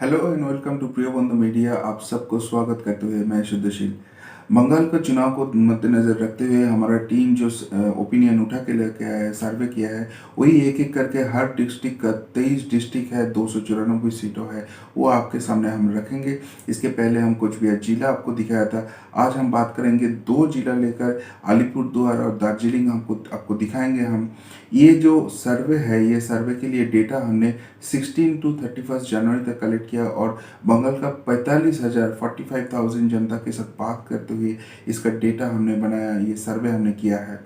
Hello and welcome to प्रिय बंधु media. आप सबको स्वागत करते हुए मैं शुद्धशील। बंगाल का चुनाव को मद्देनजर रखते हुए हमारा टीम जो ओपिनियन उठा के लेके आया है, सर्वे किया है, वही एक एक करके हर डिस्ट्रिक्ट का 23 डिस्ट्रिक्ट है, 294 सीटों है, वो आपके सामने हम रखेंगे। इसके पहले हम कुछ भी जिला आपको दिखाया था। आज हम बात करेंगे दो जिला लेकर, अलीपुरद्वार और दार्जिलिंग हमको आपको दिखाएंगे हम। ये जो सर्वे है, ये सर्वे के लिए डेटा हमने 16 टू 31 जनवरी तक कलेक्ट किया और बंगाल का 45,000 जनता के साथ बात करते हुए इसका डेटा हमने बनाया, ये सर्वे हमने किया है।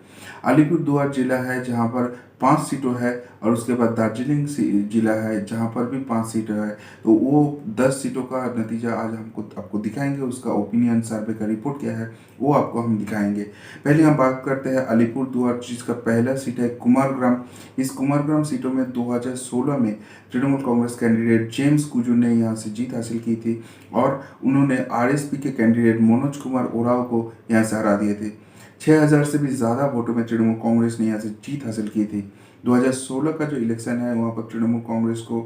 अलीपुरद्वार जिला है जहाँ पर 5 सीटों है, और उसके बाद दार्जिलिंग जिला है जहाँ पर भी 5 सीटें है। तो वो 10 सीटों का नतीजा आज हमको आपको दिखाएंगे। उसका ओपिनियन सर्वे का रिपोर्ट क्या है वो आपको हम दिखाएंगे। पहले हम बात करते हैं अलीपुरद्वार, जिसका पहला सीट है कुमारग्राम। इस कुमारग्राम सीटों में 2016 में तृणमूल कांग्रेस कैंडिडेट जेम्स कुजू ने यहाँ से जीत हासिल की थी, और उन्होंने आरएसपी के कैंडिडेट मनोज कुमार ओराव को यहाँ से हरा दिए थे। 6,000 से भी ज़्यादा वोटों में तृणमूल कांग्रेस ने यहाँ से जीत हासिल की थी। 2016 का जो इलेक्शन है वहाँ पर तृणमूल कांग्रेस को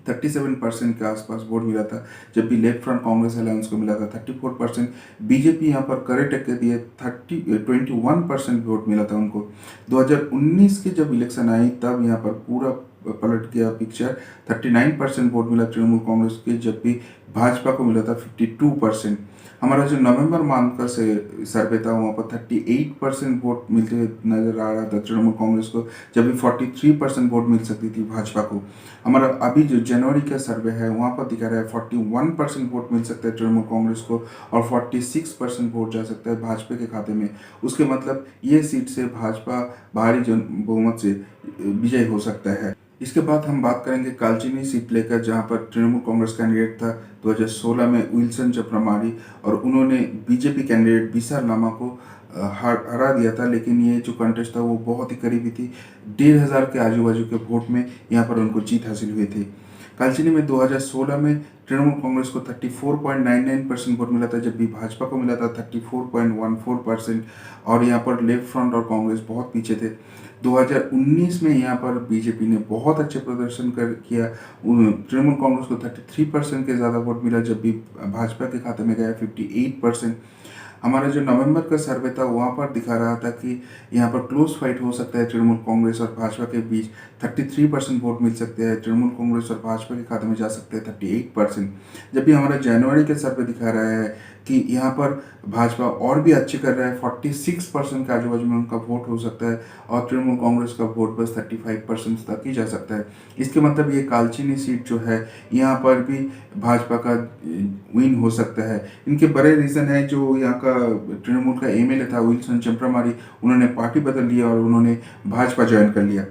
37% के आसपास वोट मिला था, जबकि लेफ्ट फ्रंट कांग्रेस अलायंस को मिला था 34%। बीजेपी यहाँ पर करे टक्कर दिए 21% वोट मिला था उनको। 2019 के जब इलेक्शन आई तब यहाँ पर पूरा पलट गया पिक्चर। 39% वोट मिला तृणमूल कांग्रेस के, जबकि भाजपा को मिला था 52%। हमारा जो नवंबर मंथ का से सर्वे था वहाँ पर 38% वोट मिलते हुए नजर आ रहा था तृणमूल कांग्रेस को, जबकि 43% वोट मिल सकती थी भाजपा को। हमारा अभी जो जनवरी का सर्वे है वहाँ पर दिखा रहा है 41% वोट मिल सकता है तृणमूल कांग्रेस को, और 46% वोट जा सकता है भाजपा के खाते में। उसके मतलब ये सीट से भाजपा भारी जन बहुमत से विजय हो सकता है। इसके बाद हम बात करेंगे कालचिनी सीट लेकर, जहां पर तृणमूल कांग्रेस कैंडिडेट था 2016 में विल्सन चपरामारी, और उन्होंने बीजेपी कैंडिडेट बीसर लामा को हरा दिया था। लेकिन ये जो कंटेस्ट था वो बहुत ही करीबी थी। 1,500 के आजू बाजू के वोट में यहाँ पर उनको जीत हासिल हुई थी। कालचिनी में 2016 में तृणमूल कांग्रेस को 34.99% वोट मिला था, जबकि भाजपा को मिला था 34.14%, और यहाँ पर लेफ्ट फ्रंट और कांग्रेस बहुत पीछे थे। 2019 में यहाँ पर बीजेपी ने बहुत अच्छे प्रदर्शन किया। तृणमूल कांग्रेस को 33% के ज़्यादा वोट मिला, जबकि भाजपा के खाते में गया 58%। हमारा जो नवंबर का सर्वे था वहाँ पर दिखा रहा था कि यहाँ पर क्लोज फाइट हो सकता है तृणमूल कांग्रेस और भाजपा के बीच। 33% वोट मिल सकते हैं तृणमूल कांग्रेस और भाजपा के खाते में जा सकते हैं 38%। जबकि हमारा जनवरी का सर्वे दिखा रहा है कि यहाँ पर भाजपा और भी अच्छे कर रहा है, 46% के आजू बाजू में उनका वोट हो सकता है, और तृणमूल कांग्रेस का वोट बस 35% तक ही जा सकता है। इसके मतलब ये कालचिनी सीट जो है यहाँ पर भी भाजपा का विन हो सकता है। इनके बड़े रीज़न है, जो यहाँ का तृणमूल का एमएलए था विल्सन चंप्रमारी, उन्होंने पार्टी बदल लिया और उन्होंने भाजपा ज्वाइन कर लिया।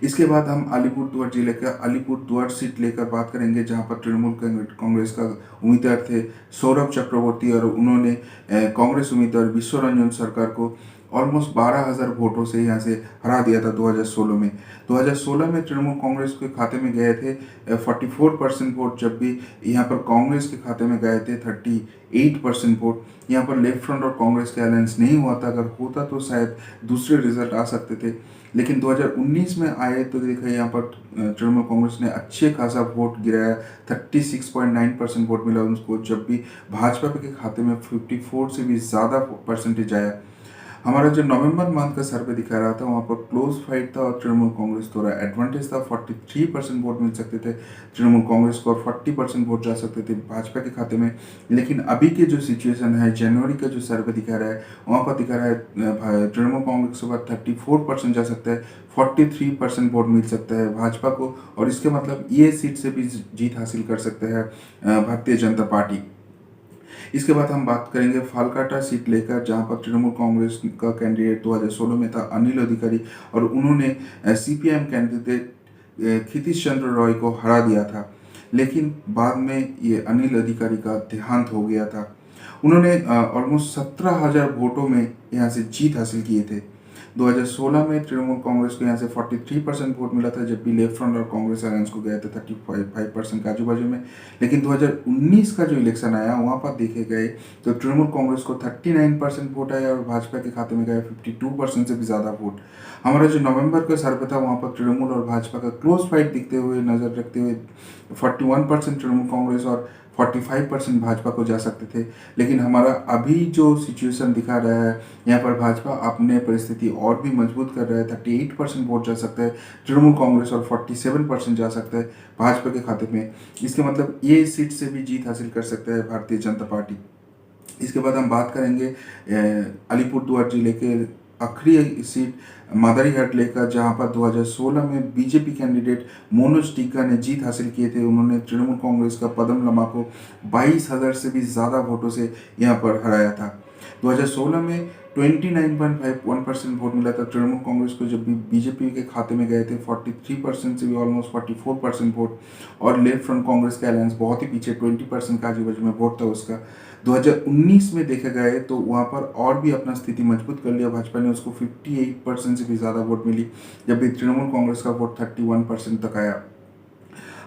इसके बाद हम अलीपुरद्वार जिले का अलीपुरद्वार सीट लेकर बात करेंगे, जहां पर तृणमूल कांग्रेस का उम्मीदवार थे सौरभ चक्रवर्ती, और उन्होंने कांग्रेस उम्मीदवार विश्व रंजन सरकार को ऑलमोस्ट 12,000 वोटों से यहाँ से हरा दिया था 2016 में। 2016 में तृणमूल कांग्रेस के खाते में गए थे 44% वोट, जब भी यहाँ पर कांग्रेस के खाते में गए थे 38% वोट। यहाँ पर लेफ्ट फ्रंट और कांग्रेस के अलायंस नहीं हुआ था, अगर होता तो शायद दूसरे रिजल्ट आ सकते थे। लेकिन 2019 में आए तो देखा यहाँ पर तृणमूल कांग्रेस ने अच्छे खासा वोट गिराया, 36.9% वोट मिला उनको, जब भी भाजपा के खाते में 54 से भी ज़्यादा परसेंटेज आया। हमारा जो नवंबर मंथ का सर्वे दिखा रहा था वहाँ पर क्लोज फाइट था, और तृणमूल कांग्रेस थोड़ा एडवांटेज था। 43% वोट मिल सकते थे तृणमूल कांग्रेस को, और 40% वोट जा सकते थे भाजपा के खाते में। लेकिन अभी के जो सिचुएशन है, जनवरी का जो सर्वे दिखा रहा है वहाँ पर दिखा रहा है तृणमूल कांग्रेस के बाद 34% जा सकता है, 43% वोट मिल सकता है भाजपा को, और इसके मतलब ये सीट से भी जीत हासिल कर सकते हैं भारतीय जनता पार्टी। इसके बाद हम बात करेंगे फालकाटा सीट लेकर, जहां पर तृणमूल कांग्रेस का कैंडिडेट 2016 में था अनिल अधिकारी, और उन्होंने सीपीएम कैंडिडेट क्षितिज चंद्र रॉय को हरा दिया था। लेकिन बाद में ये अनिल अधिकारी का देहांत हो गया था। उन्होंने ऑलमोस्ट 17,000 वोटों में यहाँ से जीत हासिल किए थे। 2016 में तृणमूल कांग्रेस को यहाँ से 43% वोट मिला था, जबकि लेफ्ट फ्रंट और कांग्रेस अलायंस को गए थे 35% के आजू बाजू में। लेकिन 2019 का जो इलेक्शन आया वहाँ पर देखे गए तो तृणमूल कांग्रेस को 39% वोट आया और भाजपा के खाते में गया 52% से भी ज़्यादा वोट। हमारा जो नवंबर का सर्वे था वहाँ पर तृणमूल और भाजपा का क्लोज फाइट दिखते हुए नजर रखते हुए 41% तृणमूल कांग्रेस और 45% भाजपा को जा सकते थे। लेकिन हमारा अभी जो सिचुएशन दिखा रहा है, यहाँ पर भाजपा अपने परिस्थिति और भी मजबूत कर रहा है। 38% वोट जा सकता है तृणमूल कांग्रेस और 47% जा सकता है भाजपा के खाते में। इसके मतलब ये सीट से भी जीत हासिल कर सकता है भारतीय जनता पार्टी। इसके बाद हम बात करेंगे अलीपुरद्वार जिले के आखिरी सीट मादारीहाट लेकर, जहां पर 2016 में बीजेपी कैंडिडेट मनोज टिग्गा ने जीत हासिल किए थे। उन्होंने तृणमूल कांग्रेस का पदम लम्हा को 22,000 से भी ज़्यादा वोटों से यहां पर हराया था। 2016 में 29.51% वोट मिला था तृणमूल कांग्रेस को, जब भी बीजेपी के खाते में गए थे 43% से भी ऑलमोस्ट 44% वोट। और लेफ्ट फ्रंट कांग्रेस का अलायंस बहुत ही पीछे 20% का आजू बाजू में वोट था उसका। 2019 में देखा गया तो वहाँ पर और भी अपना स्थिति मजबूत कर लिया भाजपा ने, उसको 58% से भी ज़्यादा वोट मिली, जबकि तृणमूल कांग्रेस का वोट 31% तक आया।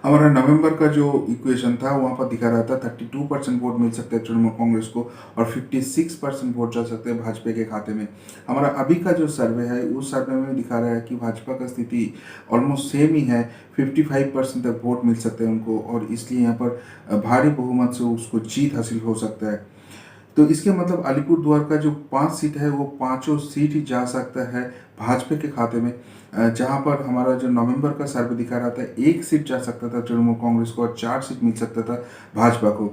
हमारा नवंबर का जो इक्वेशन था वहाँ पर दिखा रहा था 32% वोट मिल सकते हैं तृणमूल कांग्रेस को और 56% वोट जा सकते हैं भाजपा के खाते में। हमारा अभी का जो सर्वे है उस सर्वे में दिखा रहा है कि भाजपा का स्थिति ऑलमोस्ट सेम ही है, 55% तक वोट मिल सकते हैं उनको, और इसलिए यहाँ पर भारी बहुमत से उसको जीत हासिल हो सकता है। तो इसके मतलब अलीपुरद्वार का जो 5 सीट है वो पांचों सीट ही जा सकता है भाजपा के खाते में। जहां पर हमारा जो नवंबर का सर्वे दिखा रहा था 1 सीट जा सकता था तृणमूल कांग्रेस को और 4 सीट मिल सकता था भाजपा को।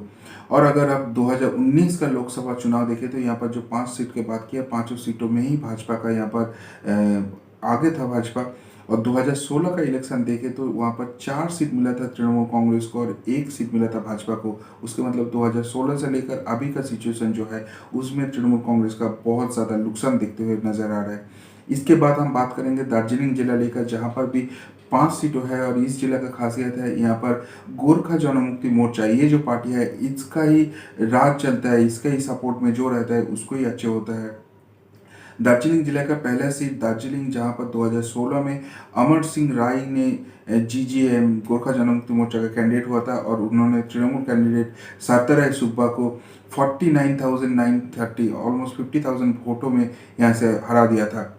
और अगर आप 2019 का लोकसभा चुनाव देखें तो यहाँ पर जो 5 सीट की बात किया, पांचों सीटों में ही भाजपा का यहाँ पर आगे था भाजपा। और 2016 का इलेक्शन देखें तो वहाँ पर 4 सीट मिला था तृणमूल कांग्रेस को और 1 सीट मिला था भाजपा को। उसके मतलब 2016 से लेकर अभी का सिचुएशन जो है उसमें तृणमूल कांग्रेस का बहुत ज़्यादा नुकसान दिखते हुए नजर आ रहा है। इसके बाद हम बात करेंगे दार्जिलिंग जिला लेकर, जहाँ पर भी 5 सीटों है और इस जिला का खासियत है यहाँ पर गोरखा जनमुक्ति मोर्चा, ये जो पार्टी है इसका ही राज चलता है, इसका ही सपोर्ट में जो रहता है उसको ही अच्छे होता है। दार्जिलिंग जिला का पहला सीट दार्जिलिंग, जहां पर 2016 में अमर सिंह राय ने जीजीएम गोरखा जनमुक्ति मोर्चा का कैंडिडेट हुआ था और उन्होंने तृणमूल कैंडिडेट सातराय सुब्बा को 49,930 ऑलमोस्ट 50,000 वोटों में यहाँ से हरा दिया था।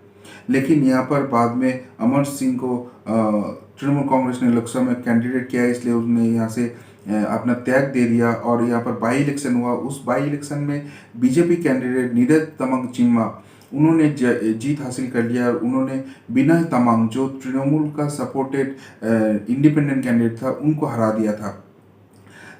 लेकिन यहाँ पर बाद में अमर सिंह को तृणमूल कांग्रेस ने लोकसभा में कैंडिडेट किया, इसलिए उसने यहाँ से अपना त्याग दे दिया और यहाँ पर बाई इलेक्शन हुआ। उस बाई इलेक्शन में बीजेपी कैंडिडेट नीरज तमंग चिम्मा उन्होंने जीत हासिल कर लिया और उन्होंने विनय तमांग जो तृणमूल का सपोर्टेड इंडिपेंडेंट कैंडिडेट था उनको हरा दिया था।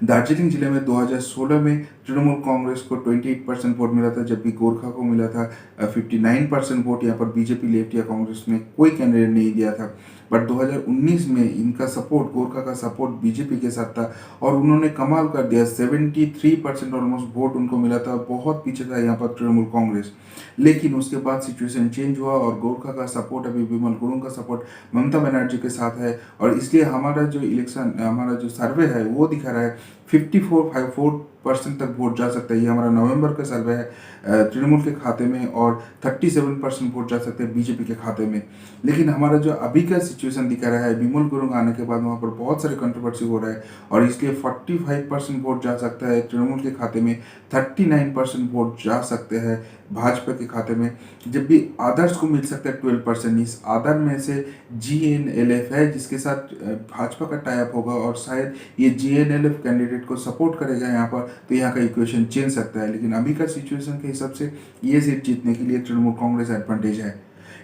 दार्जिलिंग जिले में 2016 में तृणमूल कांग्रेस को 28% वोट मिला था, जबकि गोरखा को मिला था 59% वोट। यहाँ पर बीजेपी लेफ्ट या कांग्रेस ने कोई कैंडिडेट नहीं दिया था। बट 2019 में इनका सपोर्ट, गोरखा का सपोर्ट बीजेपी के साथ था और उन्होंने कमाल कर दिया, 73% ऑलमोस्ट वोट उनको मिला था। बहुत पीछे था यहाँ पर तृणमूल कांग्रेस। लेकिन उसके बाद सिचुएशन चेंज हुआ और गोरखा का सपोर्ट, अभी विमल गुरुंग का सपोर्ट ममता बनर्जी के साथ है और इसलिए हमारा जो इलेक्शन, हमारा जो सर्वे है वो दिखा रहा है 54% तक वोट जा सकता है। ये हमारा नवंबर का सर्वे है तृणमूल के खाते में और 37% वोट जा सकते हैं बीजेपी के खाते में। लेकिन हमारा जो अभी का सिचुएशन दिखा रहा है, विमल गुरुंग आने के बाद वहाँ पर बहुत सारे कंट्रोवर्सी हो रहा है और इसलिए 45% वोट जा सकता है तृणमूल के खाते में, 39% वोट जा सकते हैं भाजपा के खाते में, जब भी आदर्श को मिल सकता है 12%। इस आदर में से GNLF है जिसके साथ भाजपा का टाइप होगा और शायद ये GNLF कैंडिडेट को सपोर्ट करेगा यहाँ पर, तो यहाँ का इक्वेशन चेंज सकता है। लेकिन अभी का सिचुएशन के हिसाब से ये सीट जीतने के लिए तृणमूल कांग्रेस एडवांटेज है।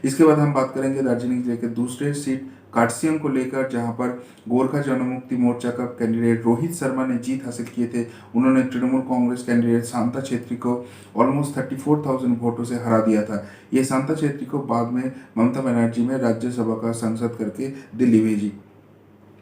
इसके बाद हम बात करेंगे दार्जिलिंग जिले के दूसरे सीट काटसियांग को लेकर, जहां पर गोरखा जनमुक्ति मोर्चा का कैंडिडेट रोहित शर्मा ने जीत हासिल किए थे। उन्होंने तृणमूल कांग्रेस कैंडिडेट शांता छेत्री को ऑलमोस्ट 34,000 वोटों से हरा दिया था। ये शांता छेत्री को बाद में ममता बनर्जी में राज्यसभा का सांसद करके दिल्ली भेजी।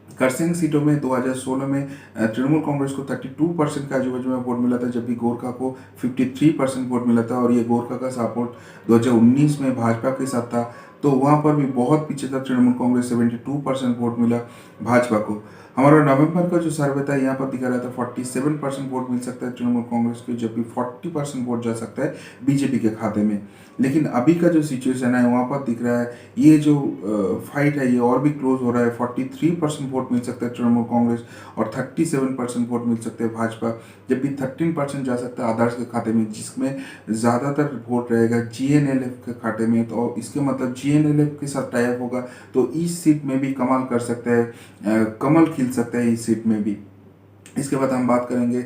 करसिंग सीटों में 2016 में तृणमूल कांग्रेस को 32% का आजू बाजू में वोट मिला था, जबकि गोरखा को 53% वोट मिला था और ये गोरखा का सपोर्ट 2019 में भाजपा के साथ था, तो वहाँ पर भी बहुत पीछे था तृणमूल कांग्रेस, 72% वोट मिला भाजपा को। हमारा नवंबर का जो सर्वे था यहाँ पर दिखा रहा था 47% वोट मिल सकता है तृणमूल कांग्रेस को, जबकि 40% वोट जा सकता है बीजेपी के खाते में। लेकिन अभी का जो सिचुएशन है वहाँ पर दिख रहा है ये जो फाइट है ये और भी क्लोज हो रहा है। 43% वोट मिल सकता है तृणमूल कांग्रेस और 37% वोट मिल सकते हैं भाजपा, जबकि 13% जा सकता है आदर्श के खाते में, जिसमें ज़्यादातर वोट रहेगा जीएनएलएफ के खाते में। तो इसके मतलब जीएनएलएफ के साथ टाइप होगा तो इस सीट में भी कमाल कर सकता है, कमल खिल सकता है इस सीट में भी। इसके बाद हम बात करेंगे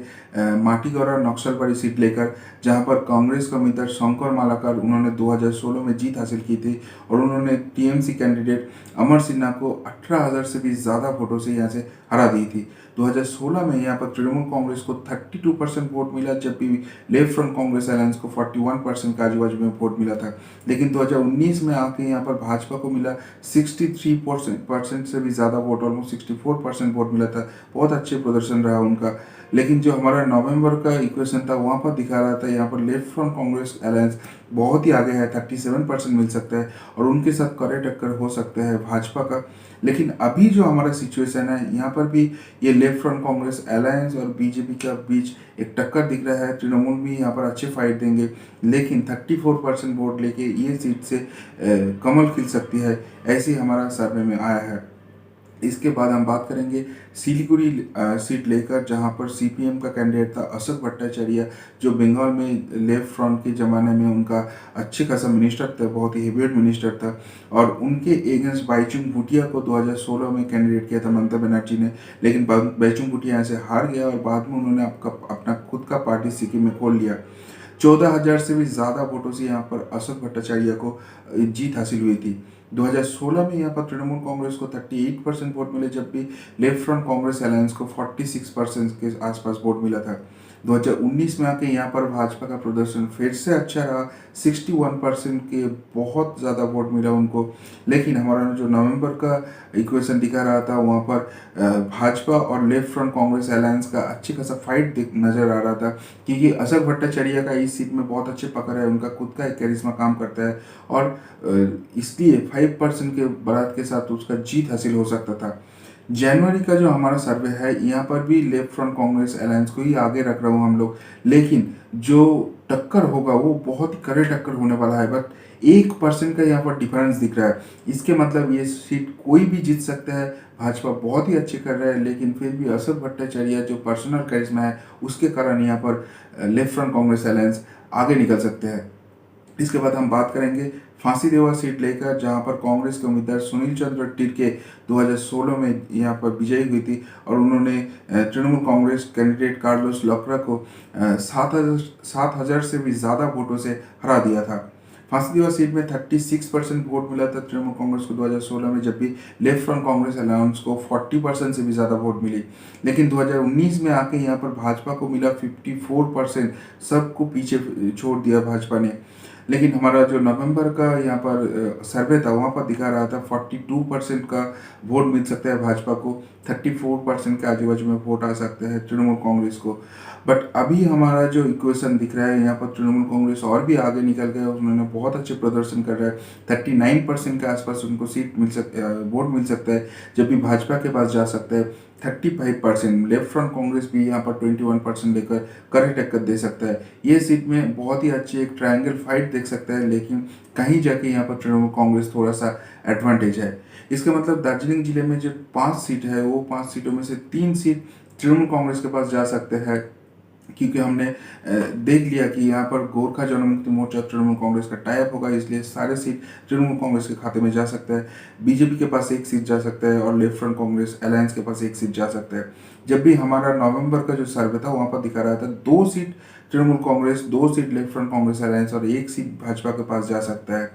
माटीगौड़ा नक्सलबाड़ी सीट लेकर, जहां पर कांग्रेस का उम्मीदवार शंकर मालाकर उन्होंने 2016 में जीत हासिल की थी और उन्होंने टीएमसी कैंडिडेट अमर सिन्हा को 18,000 से भी ज़्यादा वोटों से यहाँ से हरा दी थी। 2016 में यहाँ पर तृणमूल कांग्रेस को 32% वोट मिला, जबकि लेफ्ट फ्रंट कांग्रेस अलायंस को 41% के आजू बाजू में वोट मिला था। लेकिन 2019 में आके यहाँ पर भाजपा को मिला 63% से भी ज़्यादा वोट, ऑलमोस्ट 64% वोट मिला था। बहुत अच्छे प्रदर्शन रहा उनका। लेकिन जो हमारा नवंबर का इक्वेशन था वहाँ पर दिखा रहा था यहाँ पर लेफ्ट फ्रंट कांग्रेस अलायंस बहुत ही आगे है, 37% मिल सकता है और उनके साथ कड़े टक्कर हो सकता है भाजपा का। लेकिन अभी जो हमारा सिचुएशन है यहाँ पर भी ये लेफ्ट फ्रंट कांग्रेस अलायंस और बीजेपी के बीच एक टक्कर दिख रहा है। तृणमूल भी यहाँ पर अच्छे फाइट देंगे, लेकिन 34% वोट लेके ये सीट से कमल खिल सकती है, ऐसी हमारा सर्वे में आया है। इसके बाद हम बात करेंगे सिलीगुड़ी सीट लेकर, जहां पर सीपीएम का कैंडिडेट था अशोक भट्टाचार्य, जो बंगाल में लेफ्ट फ्रंट के ज़माने में उनका अच्छे खासा मिनिस्टर था, बहुत ही हेवीवेट मिनिस्टर था। और उनके एगेंस्ट बाईचुंग भूटिया को 2016 में कैंडिडेट किया था ममता बनर्जी ने, लेकिन बाईचुंग भूटिया यहाँ से हार गया और बाद में उन्होंने अपना खुद का पार्टी सिक्किम में खोल लिया। 14,000 से भी ज़्यादा वोटों से यहाँ पर अशोक भट्टाचार्य को जीत हासिल हुई थी। 2016 में यहाँ पर तृणमूल कांग्रेस को 38% वोट मिले, जबकि लेफ्ट फ्रंट कांग्रेस अलायंस को 46% के आसपास वोट मिला था। 2019 में आके यहाँ पर भाजपा का प्रदर्शन फिर से अच्छा रहा, 61% के बहुत ज़्यादा वोट मिला उनको। लेकिन हमारा जो नवंबर का इक्वेशन दिखा रहा था वहाँ पर भाजपा और लेफ्ट फ्रंट कांग्रेस अलायंस का अच्छी खासा फाइट नजर आ रहा था, क्योंकि अशोक भट्टाचार्य का इस सीट में बहुत अच्छे पकड़ है, उनका खुद का एक कैरिश्मा काम करता है और इसलिए 5% के बढ़त के साथ उसका जीत हासिल हो सकता था। जनवरी का जो हमारा सर्वे है यहाँ पर भी लेफ्ट फ्रंट कांग्रेस अलायंस को ही आगे रख रहा हूँ हम लोग, लेकिन जो टक्कर होगा वो बहुत ही कड़े टक्कर होने वाला है। बट 1% का यहाँ पर डिफरेंस दिख रहा है, इसके मतलब ये सीट कोई भी जीत सकता है। भाजपा बहुत ही अच्छे कर रहा है, लेकिन फिर भी अशोक भट्टाचार्य जो पर्सनल करिश्मा है उसके कारण यहाँ पर लेफ्ट फ्रंट कांग्रेस अलायंस आगे निकल सकते हैं। इसके बाद हम बात करेंगे फांसी देवा सीट लेकर, जहां पर कांग्रेस के उम्मीदवार सुनील चंद्र टिर्के 2016 में यहां पर विजयी हुई थी और उन्होंने तृणमूल कांग्रेस कैंडिडेट कार्लोस लकड़ा को 7,000 से भी ज़्यादा वोटों से हरा दिया था। फांसी देवा सीट में 36% वोट मिला था तृणमूल कांग्रेस को 2016 में, जबकि लेफ्ट फ्रंट कांग्रेस अलायंस को 40% से भी ज़्यादा वोट मिली। लेकिन 2019 में आके यहाँ पर भाजपा को मिला 54%, सबको पीछे छोड़ दिया भाजपा ने। लेकिन हमारा जो नवंबर का यहाँ पर सर्वे था वहाँ पर दिखा रहा था 42% का वोट मिल सकता है भाजपा को, 34% के आजू बाजू में वोट आ सकता है तृणमूल कांग्रेस को। बट अभी हमारा जो इक्वेशन दिख रहा है यहाँ पर तृणमूल कांग्रेस और भी आगे निकल गया, उन्होंने बहुत अच्छे प्रदर्शन कर रहा है, 39% के आसपास उनको सीट वोट मिल सकता है, जबकि भाजपा के पास जा सकता है 35%। लेफ्ट फ्रंट कांग्रेस भी यहाँ पर 21% लेकर कड़े टक्कर दे सकता है। ये सीट में बहुत ही अच्छी एक ट्रायंगल फाइट देख सकता है, लेकिन कहीं जाके यहाँ पर तृणमूल कांग्रेस थोड़ा सा एडवांटेज है। इसका मतलब दार्जिलिंग जिले में जो 5 सीट है वो 5 सीटों में से 3 सीट तृणमूल कांग्रेस के पास जा सकते हैं, क्योंकि हमने देख लिया कि यहाँ पर गोरखा जनमुक्ति मोर्चा तृणमूल कांग्रेस का टाइप होगा, इसलिए सारे सीट तृणमूल कांग्रेस के खाते में जा सकता है। बीजेपी के पास 1 सीट जा सकता है और लेफ्ट फ्रंट कांग्रेस अलायंस के पास 1 सीट जा सकता है। जब भी हमारा नवंबर का जो सर्वे था वहाँ पर दिखा रहा था 2 seat Trinamool Congress, 2 seat left front Congress alliance और 1 सीट भाजपा के पास जा सकता है।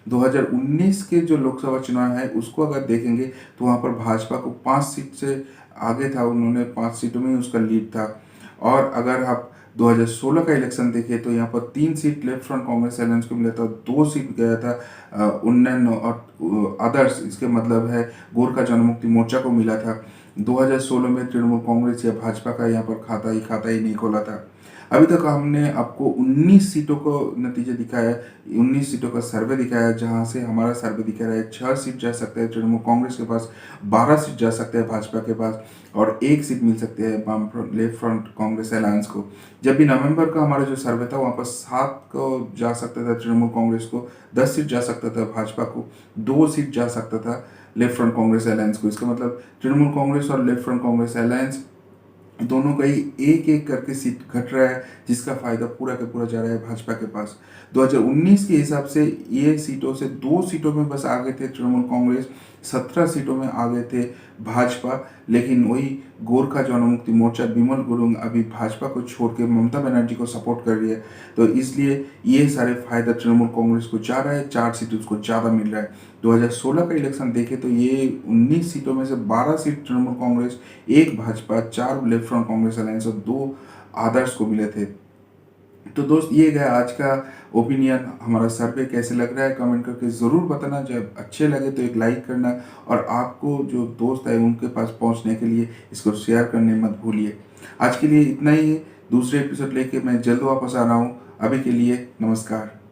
2019 के जो लोकसभा चुनाव है उसको अगर देखेंगे तो वहाँ पर भाजपा को 5 सीट से आगे था, उन्होंने 5 सीटों में उसका लीड था। और अगर आप 2016 का इलेक्शन देखें तो यहाँ पर 3 seat left front Congress alliance को मिला था, 2 सीट गया था उन्नयन और अदर्स, इसके मतलब है गोरखा जनमुक्ति मोर्चा को मिला था। 2016 में तृणमूल कांग्रेस या भाजपा का यहाँ पर खाता ही नहीं खोला था। अभी तक हमने आपको 19 सीटों को नतीजे दिखाया है, 19 सीटों का सर्वे दिखाया है, जहाँ से हमारा सर्वे दिखा रहा है 6 सीट जा सकते हैं तृणमूल कांग्रेस के पास, 12 सीट जा सकते हैं भाजपा के पास और 1 सीट मिल सकती है वाम front left front Congress alliance को। जब भी नवंबर का हमारा जो सर्वे था वहाँ पर 7 को जा सकता था तृणमूल कांग्रेस को, 10 सीट जा सकता था भाजपा को, 2 सीट जा सकता था लेफ्ट फ्रंट कांग्रेस अलायंस को। इसका मतलब तृणमूल कांग्रेस और लेफ्ट फ्रंट कांग्रेस अलायंस दोनों का ही एक एक करके सीट घट रहा है, जिसका फायदा पूरा का पूरा जा रहा है भाजपा के पास। 2019 के हिसाब से ये सीटों से 2 सीटों में बस आगे थे तृणमूल कांग्रेस, 17 सीटों में आगे थे भाजपा। लेकिन वही गोरखा जनमुक्ति मोर्चा विमल गुरुंग अभी भाजपा को छोड़ के ममता बनर्जी को सपोर्ट कर रही है, तो इसलिए ये सारे फायदा तृणमूल कांग्रेस को जा रहा है, 4 सीट उसको ज़्यादा मिल रहा है। 2016 का इलेक्शन देखे तो ये 19 सीटों में से 12 seat Trinamool Congress, 1 Bhajpa, 4 left front Congress alliance और 2 आदर्श को मिले थे। तो दोस्त ये गया आज का ओपिनियन। हमारा सर्वे कैसे लग रहा है कमेंट करके ज़रूर बताना। जब अच्छे लगे तो एक लाइक करना और आपको जो दोस्त है उनके पास पहुंचने के लिए इसको शेयर करने मत भूलिए। आज के लिए इतना ही है, दूसरे एपिसोड लेके मैं जल्द वापस आ रहा हूँ। अभी के लिए नमस्कार।